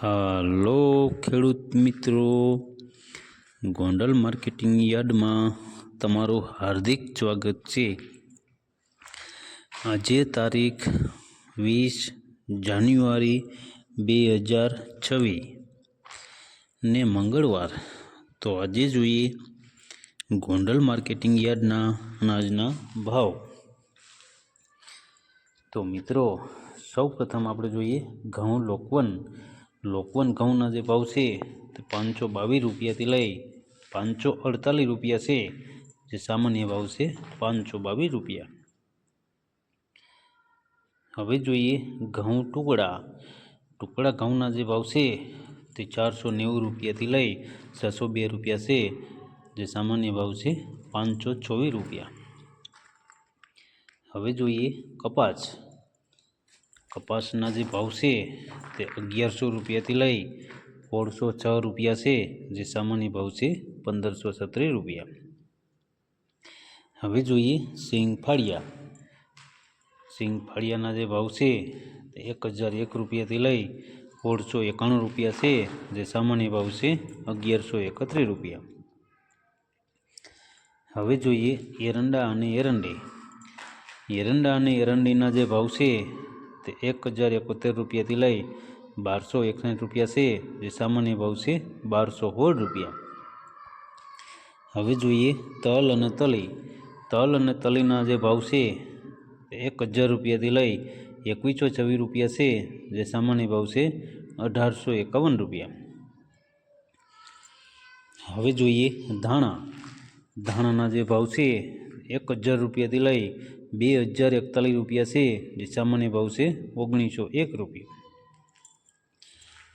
હાલો ખેડૂત મિત્રો, ગોંડલ માર્કેટિંગ યાર્ડમાં તમારું હાર્દિક સ્વાગત છે। આજે તારીખ 20 જાન્યુઆરી 2026 ને મંગળવાર। તો આજે જોઈએ ગોંડલ માર્કેટિંગ યાર્ડના અનાજના ભાવ। તો મિત્રો, સૌ પ્રથમ આપણે જોઈએ ઘઉં લોકવન ઘઉંના જે ભાવ છે તે 522 રૂપિયાથી લઈ 548 રૂપિયા છે, જે સામાન્ય ભાવ છે 522 રૂપિયા। હવે જોઈએ ઘઉં ટુકડા ઘઉંના જે ભાવ છે તે 490 રૂપિયાથી લઈ 602 રૂપિયા છે, જે સામાન્ય ભાવ છે 524 રૂપિયા। હવે જોઈએ કપાસના જે ભાવ છે તે 1100 રૂપિયાથી લઈ 1606 રૂપિયા છે, જે સામાન્ય ભાવ છે 1517 રૂપિયા। હવે જોઈએ સિંગફાળિયાના જે ભાવ છે તે 1001 રૂપિયાથી લઈ 1691 રૂપિયા છે, જે સામાન્ય ભાવ છે 1131 રૂપિયા। હવે જોઈએ એરંડા અને એરંડીના જે ભાવ છે તે 1071 રૂપિયાથી લઈ 1261 રૂપિયા છે, જે સામાન્ય ભાવ છે 1216 રૂપિયા। હવે જોઈએ તલ અને તલીના જે ભાવ છે તે 1000 રૂપિયાથી લઈ 2126 રૂપિયા છે, જે સામાન્ય ભાવ છે 1851 રૂપિયા। હવે જોઈએ ધાણાના જે ભાવ છે 1000 રૂપિયાથી લઈ 2041 રૂપિયા છે, જે સામાન્ય ભાવ છે 1901 રૂપિયા।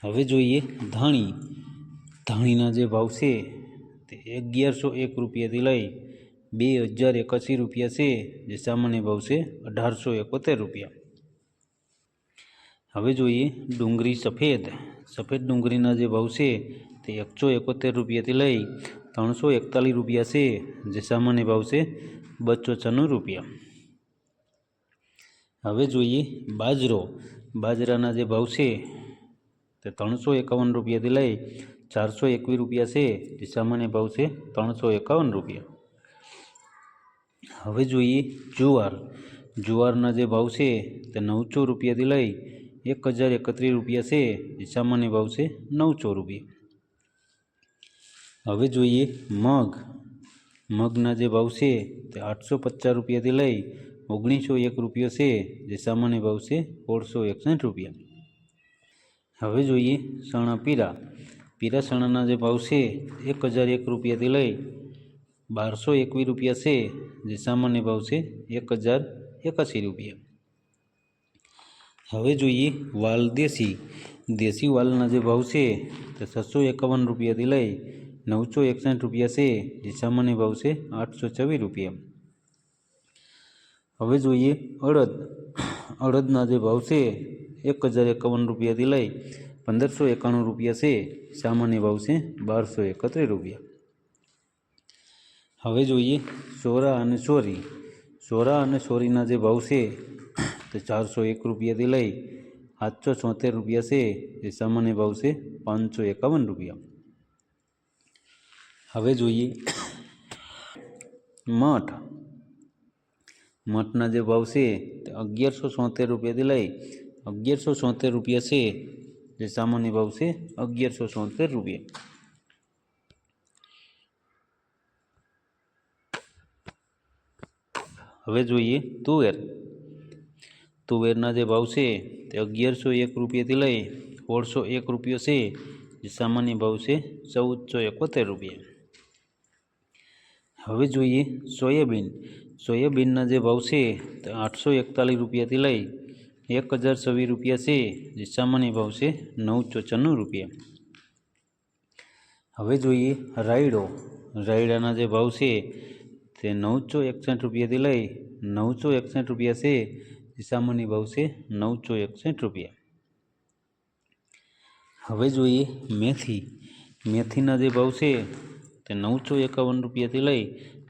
હવે જોઈએ ધાણીના જે ભાવ છે તે 1101 રૂપિયાથી લઈ 2081 રૂપિયા છે, જે સામાન્ય ભાવ છે 1871 રૂપિયા। હવે જોઈએ ડુંગળી સફેદ ડુંગળીના જે ભાવ છે તે 171 રૂપિયાથી લઈ 341 રૂપિયા છે, જે સામાન્ય ભાવ છે 296 રૂપિયા। હવે જોઈએ બાજરાના જે ભાવ છે તે 351 રૂપિયાથી લઈ 421 રૂપિયા છે, જે સામાન્ય ભાવ છે 351 રૂપિયા। હવે જોઈએ જુવારના જે ભાવ છે તે 900 રૂપિયાથી લઈ 1031 રૂપિયા છે, જે સામાન્ય ભાવ છે 900 રૂપિયા। હવે જોઈએ મગના જે ભાવ છે તે 850 રૂપિયાથી લઈ 1901 રૂપિયો છે, જે સામાન્ય ભાવ છે 1661 રૂપિયા। હવે જોઈએ પીરા ચણાના જે ભાવ છે 1001 રૂપિયાથી લઈ 1221 રૂપિયા છે, જે સામાન્ય ભાવ છે 1081 રૂપિયા। હવે જોઈએ દેશી વાલના જે ભાવ છે તે 651 રૂપિયાથી લઈ 961 રૂપિયા છે, જે સામાન્ય ભાવ છે 824 રૂપિયા। હવે જોઈએ અડદના જે ભાવ છે 1051 રૂપિયાથી લઈ 1591 રૂપિયા છે, સામાન્ય ભાવ છે 1231 રૂપિયા। હવે જોઈએ સોરા અને સોરીના જે ભાવ છે તે 401 રૂપિયાથી લઈ 776 રૂપિયા છે, જે સામાન્ય ભાવ છે 551 રૂપિયા। હવે જોઈએ મઠના જે ભાવ છે તે 1176 રૂપિયાથી લઈ 1176 રૂપિયા છે, જે સામાન્ય ભાવ છે 1176 રૂપિયા। હવે જોઈએ તુવેરના જે ભાવ છે તે 1101 રૂપિયાથી લઈ 1601 રૂપિયો છે, જે સામાન્ય ભાવ છે 1471 રૂપિયા। હવે જોઈએ સોયાબીનના જે ભાવ છે તે 841 રૂપિયાથી લઈ 1026 રૂપિયા છે, જે સામાન્ય ભાવ છે 994 રૂપિયા। હવે જોઈએ રાયડાના જે ભાવ છે તે 961 રૂપિયાથી લઈ 961 રૂપિયા છે, જે સામાન્ય ભાવ છે 961 રૂપિયા। હવે જોઈએ મેથીના જે ભાવ છે તે 951 રૂપિયાથી લઈ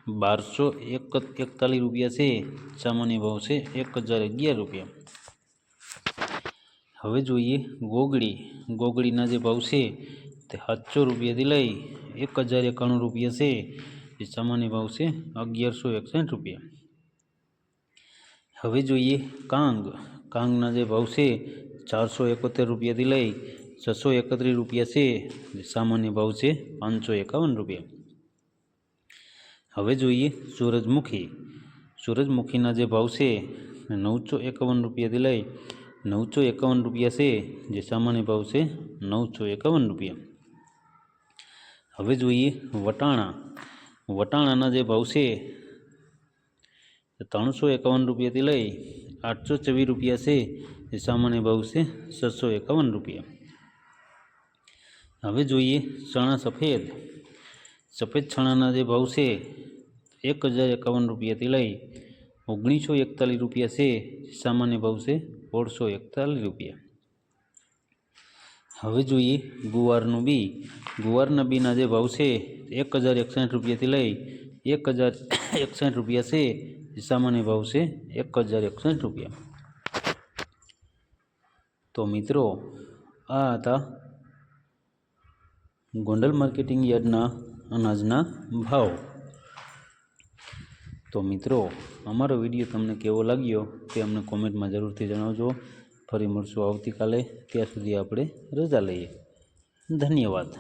1241 રૂપિયા છે, સામાન્ય ભાવ છે 1011 રૂપિયા। હવે જોઈએ ગોગડી. ગોગડીના જે ભાવ છે તે 700 રૂપિયાથી લઈ 1091 રૂપિયા છે, જે સામાન્ય ભાવ છે 1161 રૂપિયા. હવે જોઈએ કાંગ. કાંગના જે ભાવ છે 471 રૂપિયાથી લઈ 631 રૂપિયા છે, જે સામાન્ય ભાવ છે 551 રૂપિયા. હવે જોઈએ સૂરજમુખી. સૂરજમુખીના જે ભાવ છે 951 રૂપિયાથી લઈ 951 રૂપિયા છે, જે સામાન્ય ભાવ છે 951 રૂપિયા. હવે જોઈએ વટાણા. વટાણાના જે ભાવ છે 351 રૂપિયાથી લઈ 824 રૂપિયા છે, જે સામાન્ય ભાવ છે 651 રૂપિયા. હવે જોઈએ ચણા સફેદ. સફેદ ચણાના જે ભાવ છે 1051 રૂપિયાથી લઈ 1941 રૂપિયા છે, સામાન્ય ભાવ છે 1641 રૂપિયા. હવે જોઈએ ગુવારનું બી. ગુવારના બીના જે ભાવ છે 1061 રૂપિયાથી લઈ 1061 રૂપિયા છે, જે સામાન્ય ભાવ છે 1061 રૂપિયા. તો મિત્રો આ હતા ગોંડલ માર્કેટિંગ યાર્ડના અનાજના ભાવ. તો મિત્રો અમારો વિડીયો તમને કેવો લાગ્યો તે અમને કોમેન્ટમાં જરૂરથી જણાવજો. ફરી મળશું આવતીકાલે. ત્યાં સુધી આપણે રજા લઈએ. ધન્યવાદ.